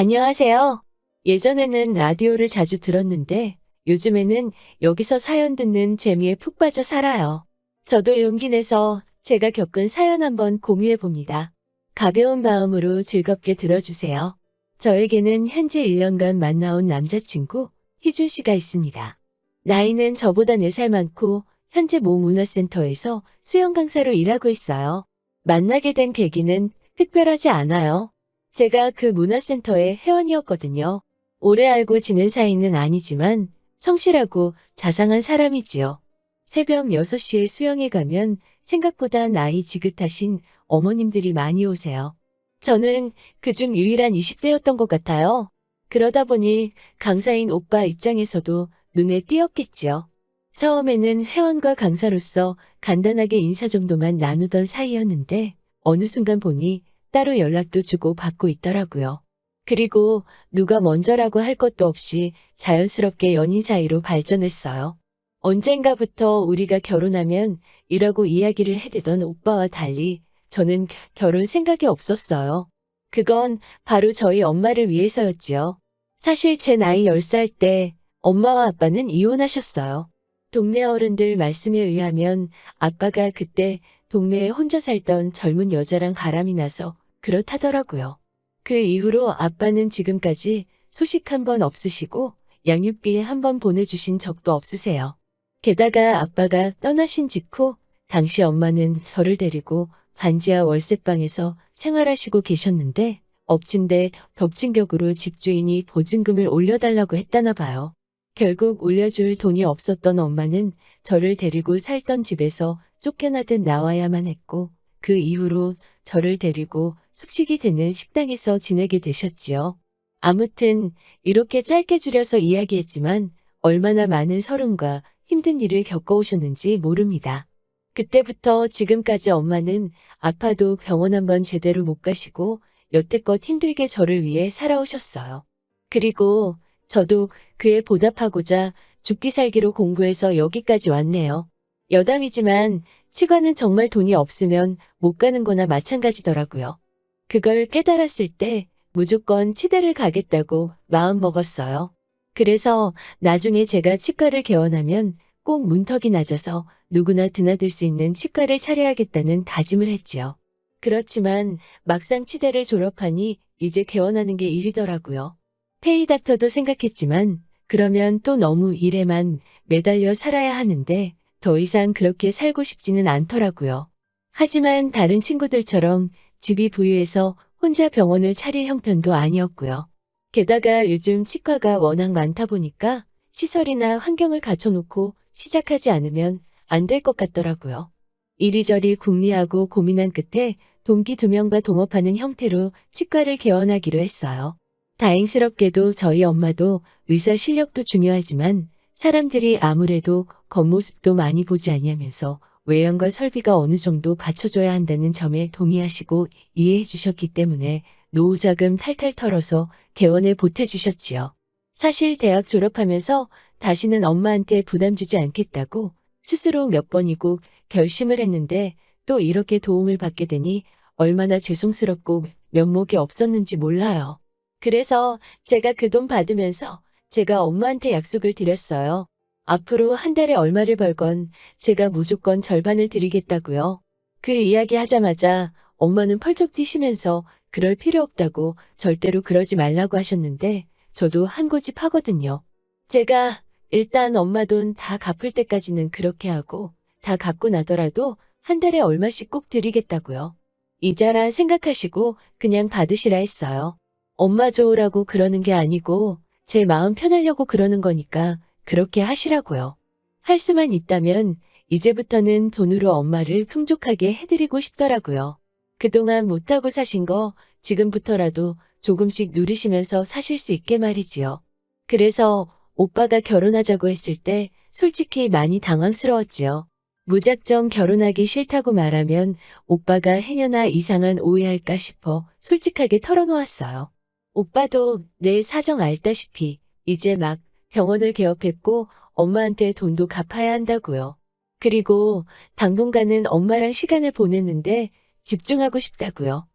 안녕하세요. 예전에는 라디오를 자주 들었는데 요즘에는 여기서 사연 듣는 재미에 푹 빠져 살아요. 저도 용기 내서 제가 겪은 사연 한번 공유해 봅니다. 가벼운 마음으로 즐겁게 들어주세요. 저에게는 현재 1년간 만나온 남자친구 희준 씨가 있습니다. 나이는 저보다 4살 많고 현재 모 문화센터에서 수영 강사로 일하고 있어요. 만나게 된 계기는 특별하지 않아요. 제가 그 문화센터의 회원이었거든요. 오래 알고 지낸 사이는 아니지만 성실하고 자상한 사람이지요. 새벽 6시에 수영에 가면 생각보다 나이 지긋하신 어머님들이 많이 오세요. 저는 그중 유일한 20대였던 것 같아요. 그러다 보니 강사인 오빠 입장에서도 눈에 띄었겠지요. 처음에는 회원과 강사로서 간단하게 인사 정도만 나누던 사이였는데 어느 순간 보니 따로 연락도 주고 받고 있더라고요. 그리고 누가 먼저라고 할 것도 없이 자연스럽게 연인 사이로 발전했어요. 언젠가부터 우리가 결혼하면 이라고 이야기를 해대던 오빠와 달리 저는 결혼 생각이 없었어요. 그건 바로 저희 엄마를 위해서였지요. 사실 제 나이 10살 때 엄마와 아빠는 이혼하셨어요. 동네 어른들 말씀에 의하면 아빠가 그때 동네에 혼자 살던 젊은 여자랑 바람이 나서 그렇다더라고요. 그 이후로 아빠는 지금까지 소식 한 번 없으시고 양육비 한 번 보내주신 적도 없으세요. 게다가 아빠가 떠나신 직후 당시 엄마는 저를 데리고 반지하 월세방에서 생활하시고 계셨는데 엎친 데 덮친 격으로 집주인이 보증금을 올려달라고 했다나 봐요. 결국 올려줄 돈이 없었던 엄마는 저를 데리고 살던 집에서 쫓겨나듯 나와야만 했고 그 이후로 저를 데리고 숙식이 되는 식당에서 지내게 되셨지요. 아무튼 이렇게 짧게 줄여서 이야기했지만 얼마나 많은 서름과 힘든 일을 겪어오셨는지 모릅니다. 그때부터 지금까지 엄마는 아파도 병원 한번 제대로 못 가시고 여태껏 힘들게 저를 위해 살아오셨어요. 그리고 저도 그에 보답하고자 죽기 살기로 공부해서 여기까지 왔네요. 여담이지만 치과는 정말 돈이 없으면 못 가는 거나 마찬가지더라고요. 그걸 깨달았을 때 무조건 치대를 가겠다고 마음먹었어요. 그래서 나중에 제가 치과를 개원하면 꼭 문턱이 낮아서 누구나 드나들 수 있는 치과를 차려야겠다는 다짐을 했지요. 그렇지만 막상 치대를 졸업하니 이제 개원하는 게 일이더라고요. 페이닥터도 생각했지만 그러면 또 너무 일에만 매달려 살아야 하는데 더 이상 그렇게 살고 싶지는 않더라고요. 하지만 다른 친구들처럼 집이 부유해서 혼자 병원을 차릴 형편도 아니었고요. 게다가 요즘 치과가 워낙 많다 보니까 시설이나 환경을 갖춰놓고 시작하지 않으면 안 될 것 같더라고요. 이리저리 궁리하고 고민한 끝에 동기 2명과 동업하는 형태로 치과를 개원하기로 했어요. 다행스럽게도 저희 엄마도 의사 실력도 중요하지만 사람들이 아무래도 겉모습도 많이 보지 아니하면서 외형과 설비가 어느 정도 받쳐줘야 한다는 점에 동의하시고 이해해 주셨기 때문에 노후자금 탈탈 털어서 개원에 보태주셨지요. 사실 대학 졸업하면서 다시는 엄마한테 부담 주지 않겠다고 스스로 몇 번이고 결심을 했는데 또 이렇게 도움을 받게 되니 얼마나 죄송스럽고 면목이 없었는지 몰라요. 그래서 제가 그 돈 받으면서 제가 엄마한테 약속을 드렸어요. 앞으로 한 달에 얼마를 벌건 제가 무조건 절반을 드리겠다고요. 그 이야기 하자마자 엄마는 펄쩍 뛰시면서 그럴 필요 없다고 절대로 그러지 말라고 하셨는데 저도 한 고집 하거든요. 제가 일단 엄마 돈 다 갚을 때까지는 그렇게 하고 다 갚고 나더라도 한 달에 얼마씩 꼭 드리겠다고요. 이자라 생각하시고 그냥 받으시라 했어요. 엄마 좋으라고 그러는 게 아니고 제 마음 편하려고 그러는 거니까 그렇게 하시라고요. 할 수만 있다면 이제부터는 돈으로 엄마를 풍족하게 해드리고 싶더라고요. 그동안 못하고 사신 거 지금부터라도 조금씩 누리시면서 사실 수 있게 말이지요. 그래서 오빠가 결혼하자고 했을 때 솔직히 많이 당황스러웠지요. 무작정 결혼하기 싫다고 말하면 오빠가 행여나 이상한 오해할까 싶어 솔직하게 털어놓았어요. 오빠도 내 사정 알다시피 이제 막 병원을 개업했고 엄마한테 돈도 갚아야 한다고요. 그리고 당분간은 엄마랑 시간을 보냈는데 집중하고 싶다고요.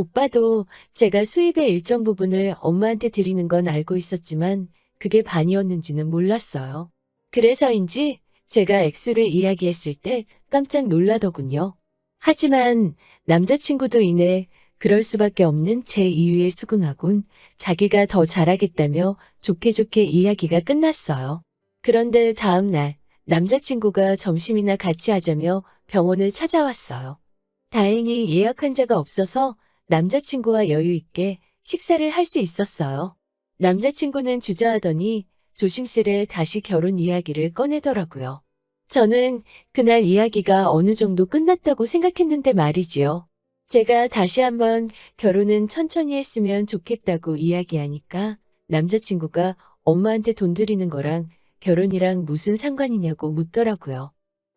오빠도 제가 수입의 일정 부분을 엄마한테 드리는 건 알고 있었지만 그게 반이었는지는 몰랐어요. 그래서인지 제가 액수를 이야기했을 때 깜짝 놀라더군요. 하지만 남자친구도 이내 그럴 수밖에 없는 제 이유에 수긍하곤 자기가 더 잘하겠다며 좋게 좋게 이야기가 끝났어요. 그런데 다음 날 남자친구가 점심이나 같이 하자며 병원을 찾아왔어요. 다행히 예약 환자가 없어서 남자친구와 여유 있게 식사를 할 수 있었어요. 남자친구는 주저하더니 조심스레 다시 결혼 이야기를 꺼내더라고요. 저는 그날 이야기가 어느 정도 끝났다고 생각했는데 말이지요. 제가 다시 한번 결혼은 천천히 했으면 좋겠다고 이야기하니까 남자친구가 엄마한테 돈 드리는 거랑 결혼이랑 무슨 상관이냐고 묻더라고요.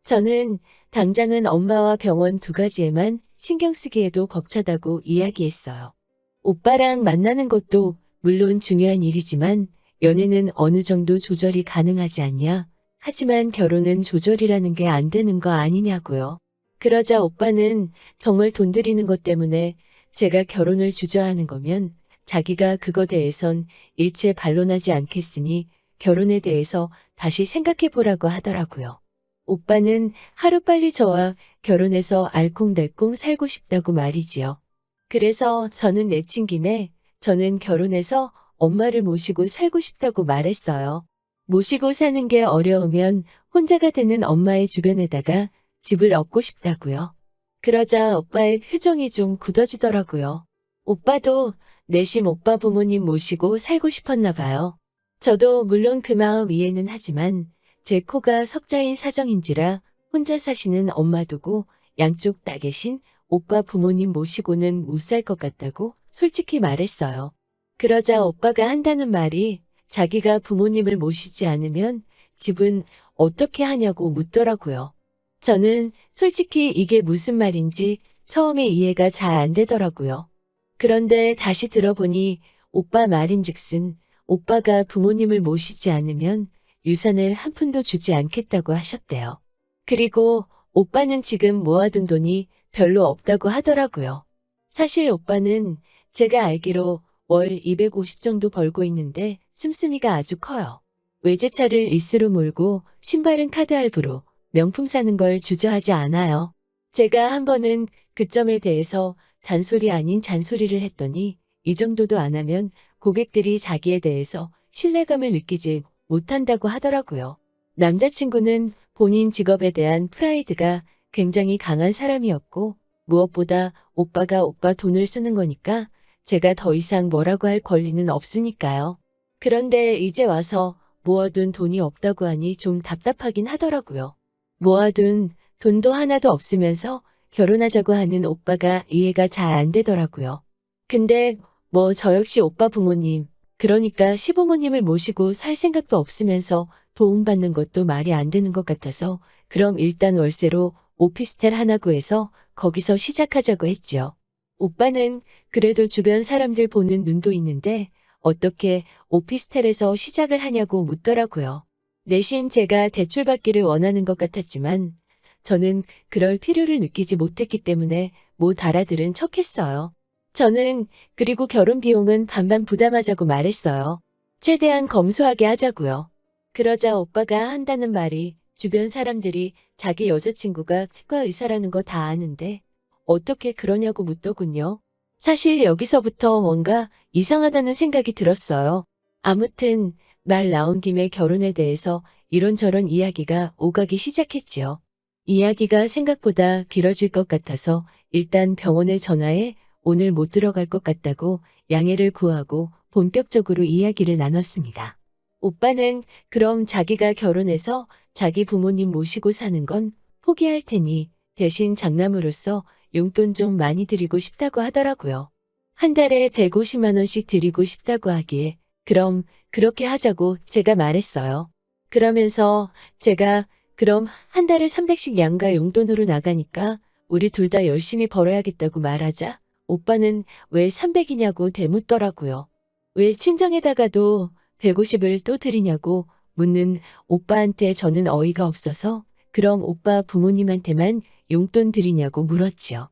저는 당장은 엄마와 병원 두 가지에만 신경 쓰기에도 벅차다고 이야기했어요. 오빠랑 만나는 것도 물론 중요한 일이지만 연애는 어느 정도 조절이 가능하지 않냐? 하지만 결혼은 조절이라는 게 안 되는 거 아니냐고요. 그러자 오빠는 정말 돈 들이는 것 때문에 제가 결혼을 주저하는 거면 자기가 그거 대해선 일체 반론하지 않겠으니 결혼에 대해서 다시 생각해 보라고 하더라고요. 오빠는 하루빨리 저와 결혼해서 알콩달콩 살고 싶다고 말이지요. 그래서 저는 내친 김에 저는 결혼해서 엄마를 모시고 살고 싶다고 말했어요. 모시고 사는 게 어려우면 혼자가 되는 엄마의 주변에다가 집을 얻고 싶다고요. 그러자 오빠의 표정이 좀 굳어지더라고요. 오빠도 내심 오빠 부모님 모시고 살고 싶었나 봐요. 저도 물론 그 마음 이해는 하지만 제 코가 석자인 사정인지라 혼자 사시는 엄마 두고 양쪽 다 계신 오빠 부모님 모시고는 못 살 것 같다고 솔직히 말했어요. 그러자 오빠가 한다는 말이 자기가 부모님을 모시지 않으면 집은 어떻게 하냐고 묻더라고요. 저는 솔직히 이게 무슨 말인지 처음에 이해가 잘 안 되더라고요. 그런데 다시 들어보니 오빠 말인즉슨 오빠가 부모님을 모시지 않으면 유산을 한 푼도 주지 않겠다고 하셨대요. 그리고 오빠는 지금 모아둔 돈이 별로 없다고 하더라고요. 사실 오빠는 제가 알기로 월 250 정도 벌고 있는데 씀씀이가 아주 커요. 외제차를 리스로 몰고 신발은 카드 할부로 명품 사는 걸 주저하지 않아요. 제가 한 번은 그 점에 대해서 잔소리 아닌 잔소리를 했더니 이 정도도 안 하면 고객들이 자기에 대해서 신뢰감을 느끼지 못한다고 하더라고요. 남자친구는 본인 직업에 대한 프라이드가 굉장히 강한 사람이었고 무엇보다 오빠가 오빠 돈을 쓰는 거니까 제가 더 이상 뭐라고 할 권리는 없으니까요. 그런데 이제 와서 모아둔 돈이 없다고 하니 좀 답답하긴 하더라고요. 모아둔 돈도 하나도 없으면서 결혼하자고 하는 오빠가 이해가 잘 안 되더라고요. 근데 뭐 저 역시 오빠 부모님, 그러니까 시부모님을 모시고 살 생각도 없으면서 도움받는 것도 말이 안 되는 것 같아서 그럼 일단 월세로 오피스텔 하나 구해서 거기서 시작하자고 했지요. 오빠는 그래도 주변 사람들 보는 눈도 있는데 어떻게 오피스텔에서 시작을 하냐고 묻더라고요. 내심 제가 대출받기를 원하는 것 같았지만 저는 그럴 필요를 느끼지 못했기 때문에 못 알아들은 척했어요. 저는 그리고 결혼 비용은 반반 부담하자고 말했어요. 최대한 검소하게 하자고요. 그러자 오빠가 한다는 말이 주변 사람들이 자기 여자친구가 치과 의사라는 거 다 아는데 어떻게 그러냐고 묻더군요. 사실 여기서부터 뭔가 이상하다는 생각이 들었어요. 아무튼 말 나온 김에 결혼에 대해서 이런저런 이야기가 오가기 시작했지요. 이야기가 생각보다 길어질 것 같아서 일단 병원에 전화해 오늘 못 들어갈 것 같다고 양해를 구하고 본격적으로 이야기를 나눴습니다. 오빠는 그럼 자기가 결혼해서 자기 부모님 모시고 사는 건 포기할 테니 대신 장남으로서 용돈 좀 많이 드리고 싶다고 하더라고요. 한 달에 150만 원씩 드리고 싶다고 하기에 그럼 그렇게 하자고 제가 말했어요. 그러면서 제가 그럼 한 달에 300씩 양가 용돈으로 나가니까 우리 둘 다 열심히 벌어야겠다고 말하자 오빠는 왜 300이냐고 대묻더라고요. 왜 친정에다가도 150을 또 드리냐고 묻는 오빠한테 저는 어이가 없어서 그럼 오빠 부모님한테만 용돈 드리냐고 물었지요.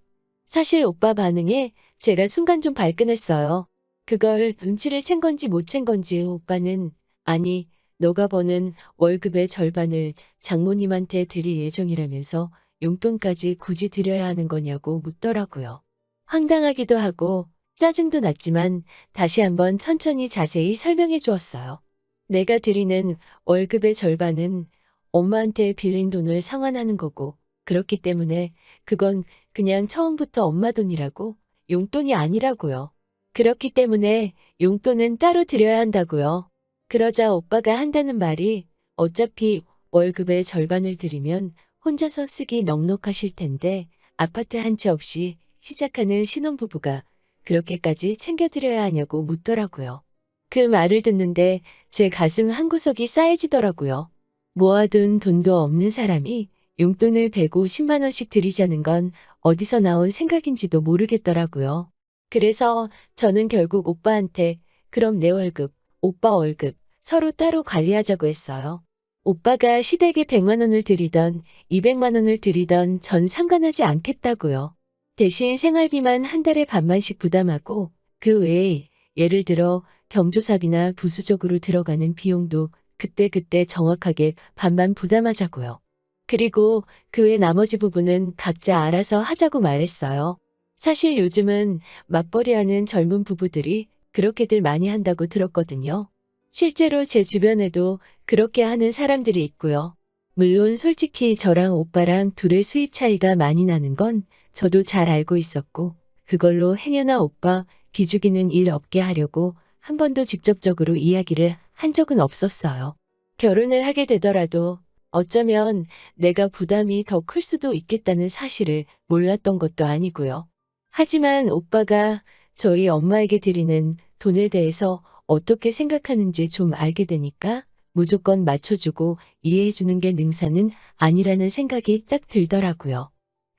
사실 오빠 반응에 제가 순간 좀 발끈했어요. 그걸 눈치를 챈 건지 못 챈 건지 오빠는 아니, 너가 버는 월급의 절반을 장모님한테 드릴 예정이라면서 용돈까지 굳이 드려야 하는 거냐고 묻더라고요. 황당하기도 하고 짜증도 났지만 다시 한번 천천히 자세히 설명해 주었어요. 내가 드리는 월급의 절반은 엄마한테 빌린 돈을 상환하는 거고 그렇기 때문에 그건 그냥 처음부터 엄마 돈이라고 용돈이 아니라고요. 그렇기 때문에 용돈은 따로 드려야 한다고요. 그러자 오빠가 한다는 말이 어차피 월급의 절반을 드리면 혼자서 쓰기 넉넉하실 텐데 아파트 한 채 없이 시작하는 신혼부부가 그렇게까지 챙겨드려야 하냐고 묻더라고요. 그 말을 듣는데 제 가슴 한구석이 싸해지더라고요. 모아둔 돈도 없는 사람이 용돈을 150만 원씩 드리자는 건 어디서 나온 생각인지도 모르겠더라고요. 그래서 저는 결국 오빠한테 그럼 내 월급, 오빠 월급 서로 따로 관리하자고 했어요. 오빠가 시댁에 100만 원을 드리던 200만 원을 드리던 전 상관하지 않겠다고요. 대신 생활비만 한 달에 반만씩 부담하고 그 외에 예를 들어 경조사비나 부수적으로 들어가는 비용도 그때그때 정확하게 반만 부담하자고요. 그리고 그 외 나머지 부분은 각자 알아서 하자고 말했어요. 사실 요즘은 맞벌이하는 젊은 부부들이 그렇게들 많이 한다고 들었거든요. 실제로 제 주변에도 그렇게 하는 사람들이 있고요. 물론 솔직히 저랑 오빠랑 둘의 수입 차이가 많이 나는 건 저도 잘 알고 있었고 그걸로 행여나 오빠 기죽이는 일 없게 하려고 한 번도 직접적으로 이야기를 한 적은 없었어요. 결혼을 하게 되더라도 어쩌면 내가 부담이 더 클 수도 있겠다는 사실을 몰랐던 것도 아니고요. 하지만 오빠가 저희 엄마에게 드리는 돈에 대해서 어떻게 생각하는지 좀 알게 되니까 무조건 맞춰주고 이해해주는 게 능사는 아니라는 생각이 딱 들더라고요.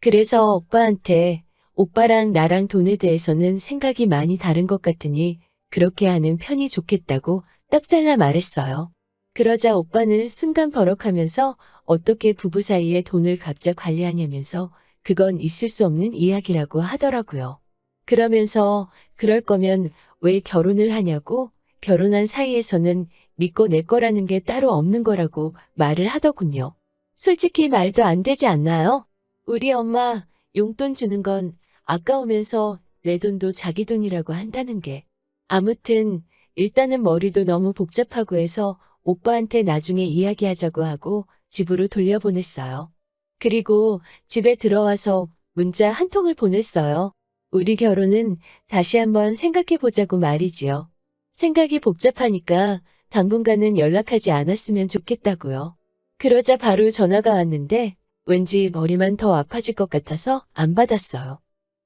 그래서 오빠한테 오빠랑 나랑 돈에 대해서는 생각이 많이 다른 것 같으니 그렇게 하는 편이 좋겠다고 딱 잘라 말했어요. 그러자 오빠는 순간 버럭하면서 어떻게 부부 사이에 돈을 각자 관리하냐면서 그건 있을 수 없는 이야기라고 하더라고요. 그러면서 그럴 거면 왜 결혼을 하냐고 결혼한 사이에서는 믿고 내 거라는 게 따로 없는 거라고 말을 하더군요. 솔직히 말도 안 되지 않나요? 우리 엄마 용돈 주는 건 아까우면서 내 돈도 자기 돈이라고 한다는 게. 아무튼 일단은 머리도 너무 복잡하고 해서 오빠한테 나중에 이야기하자고 하고 집으로 돌려보냈어요. 그리고 집에 들어와서 문자 한 통을 보냈어요. 우리 결혼은 다시 한번 생각해 보자고 말이지요. 생각이 복잡하니까 당분간은 연락하지 않았으면 좋겠다고요. 그러자 바로 전화가 왔는데 왠지 머리만 더 아파질 것 같아서 안 받았어요.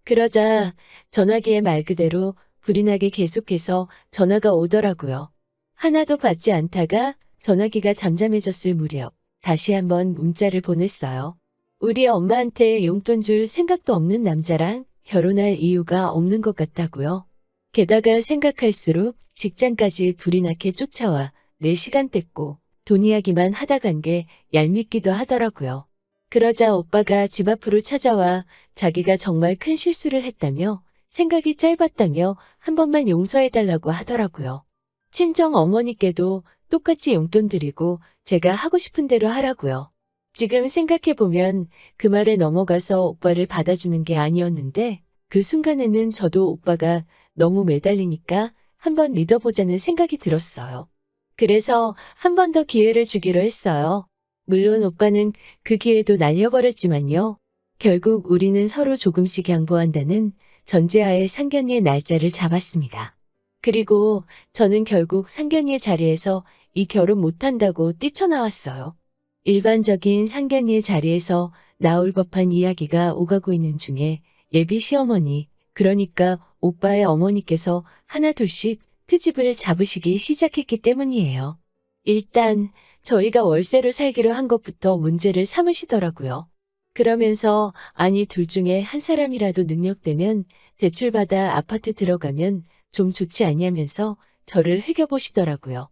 그러자 전화기에 말 그대로 불이 나게 계속해서 전화가 오더라고요. 하나도 받지 않다가 전화기가 잠잠해졌을 무렵 다시 한번 문자를 보냈어요. 우리 엄마한테 용돈 줄 생각도 없는 남자랑 결혼할 이유가 없는 것 같다고요. 게다가 생각할수록 직장까지 불이 나게 쫓아와 내 시간 뺏고 돈 이야기만 하다 간 게 얄밉기도 하더라고요. 그러자 오빠가 집 앞으로 찾아와 자기가 정말 큰 실수를 했다며 생각이 짧았다며 한 번만 용서해달라고 하더라고요. 친정 어머니께도 똑같이 용돈 드리고 제가 하고 싶은 대로 하라고요. 지금 생각해보면 그 말에 넘어가서 오빠를 받아주는 게 아니었는데 그 순간에는 저도 오빠가 너무 매달리니까 한번 믿어보자는 생각이 들었어요. 그래서 한 번 더 기회를 주기로 했어요. 물론 오빠는 그 기회도 날려버렸지만요. 결국 우리는 서로 조금씩 양보한다는 전제하에 상견례 날짜를 잡았습니다. 그리고 저는 결국 상견례 자리에서 이 결혼 못한다고 뛰쳐나왔어요. 일반적인 상견례 자리에서 나올 법한 이야기가 오가고 있는 중에 예비 시어머니, 그러니까 오빠의 어머니께서 하나둘씩 트집을 잡으시기 시작했기 때문이에요. 일단 저희가 월세로 살기로 한 것부터 문제를 삼으시더라고요. 그러면서 아니 둘 중에 한 사람이라도 능력되면 대출받아 아파트 들어가면 좀 좋지 않냐면서 저를 흘겨보시더라고요.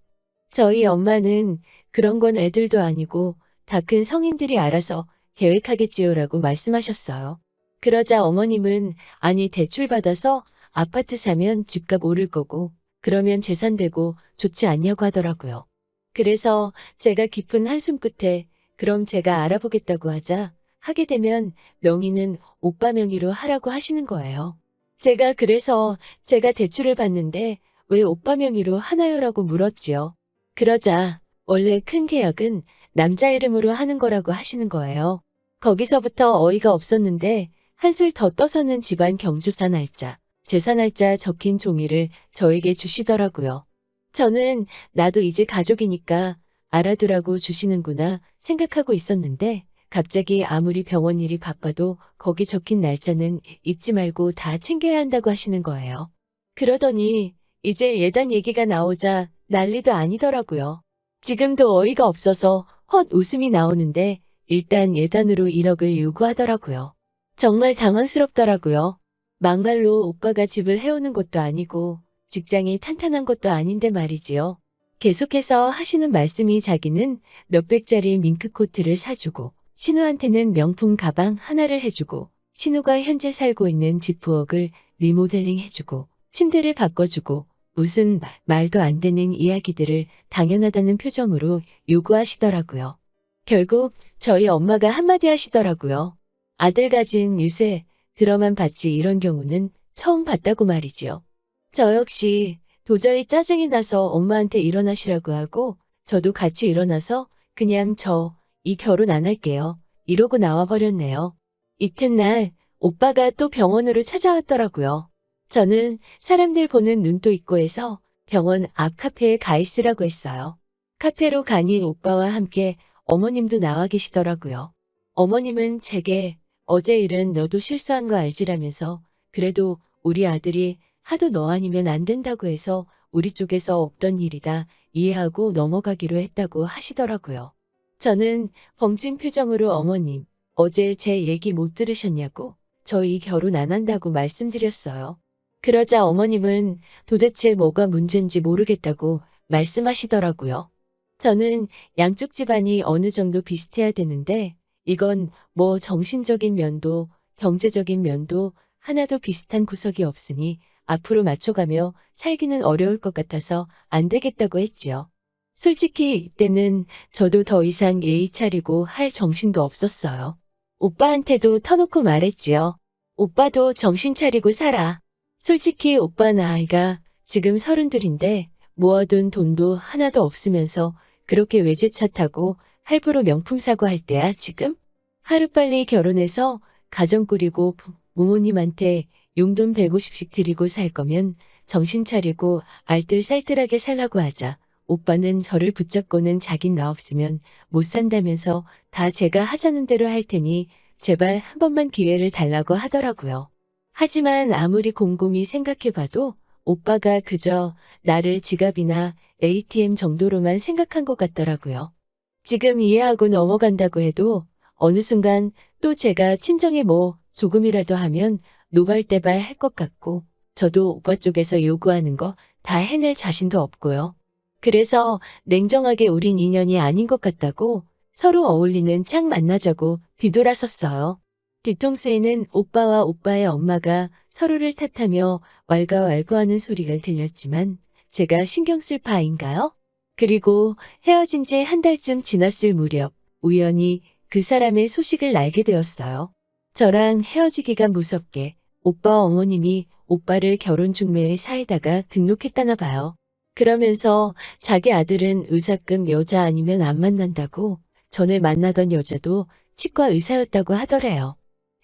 저희 엄마는 그런 건 애들도 아니고 다 큰 성인들이 알아서 계획하겠지요라고 말씀하셨어요. 그러자 어머님은 아니 대출 받아서 아파트 사면 집값 오를 거고 그러면 재산 되고 좋지 않냐고 하더라고요. 그래서 제가 깊은 한숨 끝에 그럼 제가 알아보겠다고 하자 하게 되면 명의는 오빠 명의로 하라고 하시는 거예요. 제가 그래서 제가 대출을 받는데 왜 오빠 명의로 하나요라고 물었지요. 그러자 원래 큰 계약은 남자 이름으로 하는 거라고 하시는 거예요. 거기서부터 어이가 없었는데 한술 더 떠서는 집안 경조사 날짜, 제사 날짜 적힌 종이를 저에게 주시더라고요. 저는 나도 이제 가족이니까 알아두라고 주시는구나 생각하고 있었는데 갑자기 아무리 병원 일이 바빠도 거기 적힌 날짜는 잊지 말고 다 챙겨야 한다고 하시는 거예요. 그러더니 이제 예단 얘기가 나오자 난리도 아니더라고요. 지금도 어이가 없어서 헛 웃음이 나오는데 일단 예단으로 1억을 요구하더라고요. 정말 당황스럽더라고요. 막말로 오빠가 집을 해오는 것도 아니고 직장이 탄탄한 것도 아닌데 말이지요. 계속해서 하시는 말씀이 자기는 몇백짜리 밍크코트를 사주고 신우한테는 명품 가방 하나를 해주고 신우가 현재 살고 있는 집 부엌을 리모델링 해주고 침대를 바꿔주고 무슨 말도 안 되는 이야기들을 당연하다는 표정으로 요구하시더라고요. 결국 저희 엄마가 한마디 하시더라고요. 아들 가진 유세 들어만 봤지 이런 경우는 처음 봤다고 말이지요. 저 역시 도저히 짜증이 나서 엄마한테 일어나시라고 하고 저도 같이 일어나서 그냥 저 이 결혼 안 할게요. 이러고 나와버렸네요. 이튿날 오빠가 또 병원으로 찾아왔더라고요. 저는 사람들 보는 눈도 있고 해서 병원 앞 카페에 가 있으라고 했어요. 카페로 가니 오빠와 함께 어머님도 나와 계시더라고요. 어머님은 제게 어제 일은 너도 실수한 거 알지라면서 그래도 우리 아들이 하도 너 아니면 안 된다고 해서 우리 쪽에서 없던 일이다 이해하고 넘어가기로 했다고 하시더라고요. 저는 벙찐 표정으로 어머님, 어제 제 얘기 못 들으셨냐고 저희 결혼 안 한다고 말씀드렸어요. 그러자 어머님은 도대체 뭐가 문제인지 모르겠다고 말씀하시더라고요. 저는 양쪽 집안이 어느 정도 비슷해야 되는데 이건 뭐 정신적인 면도 경제적인 면도 하나도 비슷한 구석이 없으니 앞으로 맞춰가며 살기는 어려울 것 같아서 안 되겠다고 했지요. 솔직히 이때는 저도 더 이상 예의 차리고 할 정신도 없었어요. 오빠한테도 터놓고 말했지요. 오빠도 정신 차리고 살아. 솔직히 오빠 나이가 지금 32인데 모아둔 돈도 하나도 없으면서 그렇게 외제차 타고 할부로 명품 사고 할 때야 지금? 하루빨리 결혼해서 가정 꾸리고 부모님한테 용돈 150씩 드리고 살 거면 정신 차리고 알뜰살뜰하게 살라고 하자. 오빠는 저를 붙잡고는 자긴 나 없으면 못 산다면서 다 제가 하자는 대로 할 테니 제발 한 번만 기회를 달라고 하더라고요. 하지만 아무리 곰곰이 생각해봐도 오빠가 그저 나를 지갑이나 ATM 정도로만 생각한 것 같더라고요. 지금 이해하고 넘어간다고 해도 어느 순간 또 제가 친정에 뭐 조금이라도 하면 노발대발 할 것 같고 저도 오빠 쪽에서 요구하는 거 다 해낼 자신도 없고요. 그래서 냉정하게 우린 인연이 아닌 것 같다고 서로 어울리는 짝 만나자고 뒤돌아섰어요. 뒤통수에는 오빠와 오빠의 엄마가 서로를 탓하며 왈가왈부하는 소리가 들렸지만 제가 신경 쓸 바인가요? 그리고 헤어진 지 한 달쯤 지났을 무렵 우연히 그 사람의 소식을 알게 되었어요. 저랑 헤어지기가 무섭게 오빠 어머님이 오빠를 결혼 중매회 사에다가 등록했다나 봐요. 그러면서 자기 아들은 의사급 여자 아니면 안 만난다고 전에 만나던 여자도 치과 의사였다고 하더래요.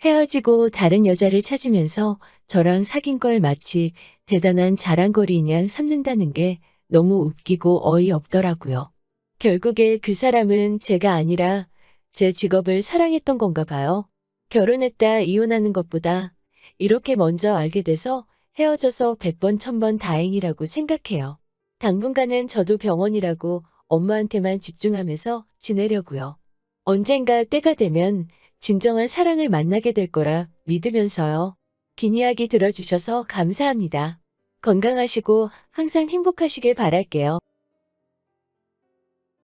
헤어지고 다른 여자를 찾으면서 저랑 사귄 걸 마치 대단한 자랑거리 양 삼는다는 게 너무 웃기고 어이없더라고요. 결국에 그 사람은 제가 아니라 제 직업을 사랑했던 건가 봐요. 결혼했다 이혼하는 것보다 이렇게 먼저 알게 돼서 헤어져서 100번 1000번 다행이라고 생각해요. 당분간은 저도 병원이라고 엄마한테만 집중하면서 지내려고요. 언젠가 때가 되면 진정한 사랑을 만나게 될 거라 믿으면서요. 긴 이야기 들어주셔서 감사합니다. 건강하시고 항상 행복하시길 바랄게요.